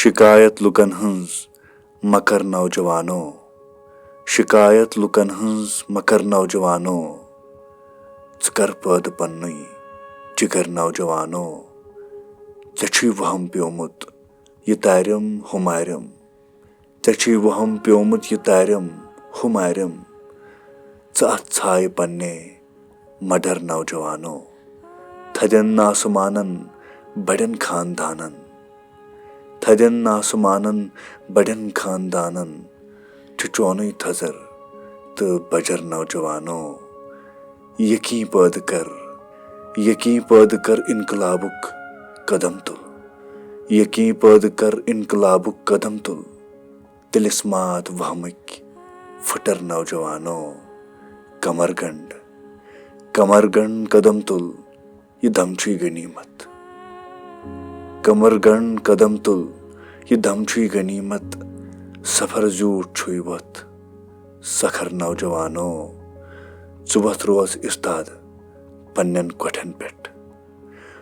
शिकायत लुकन हंस मकर नौजवानो, शिकायत लुकन हंस मकर नौजवानो, च कर पद पन्नुई जिगर नौजवानो, चे वहम प्योमुत ये तार्यम हुमार्यम, चे वहम प्योमुत ये तार्यम हुमार्यम, च अथ छाय पन्ने मडर नौजवानो, थदन आसमानन बड़न खानदानन, थदन आसमानन बड़न खानदानन, चोनुई थजर तो बजर नौजवानो, यकी पद कर इनकलाबुक कदम तुल, यकी पद कर इनकलाबुक कदम तुल, तिलिस्मात वहमिक फटर नौजवानो, कमरगंड कदम तुल ये धमची गनीमत, कमरगंड कदम तुल ये धमची गनीमत, सफर जूट छुई वत सखर नौजवानो, सुबह रोज इस्ताद पन्नन कोठन पेट,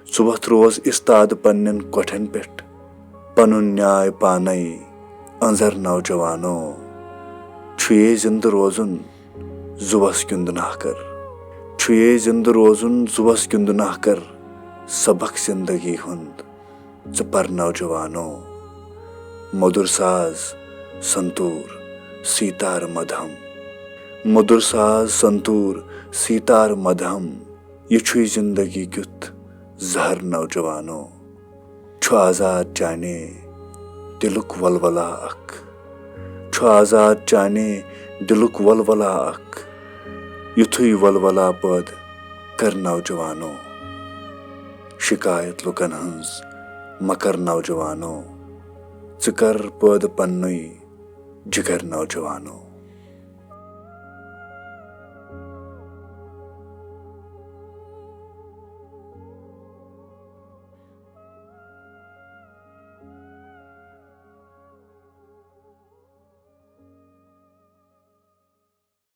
सुबह रोज इस्ताद पन्नन कोठन पेट, पनुन न्याय पानई अंजर नौजवानो, छुए जिंद रोजुन जुबस गुंदनाह कर, छुए जिंद रोजुन जुबस गुंदनाह कर, सबक जिंदगी हुंद च पर नौजवानो, मधुर साज संतूर सीतार मधम, मधुर साज संतूर सीतार मधम, ये छुई जिंदगी क्युत जहर नौजवानो, छु आजाद जाने दिलुक वलवला अक, छु आजाद जाने दिलुक वलवला अक, युथुई वलवला पद कर नौजवानो, शिकायत लुकन हंस मकर नौजवानो, च कर पद पन्नुई जिगर नौजवानो।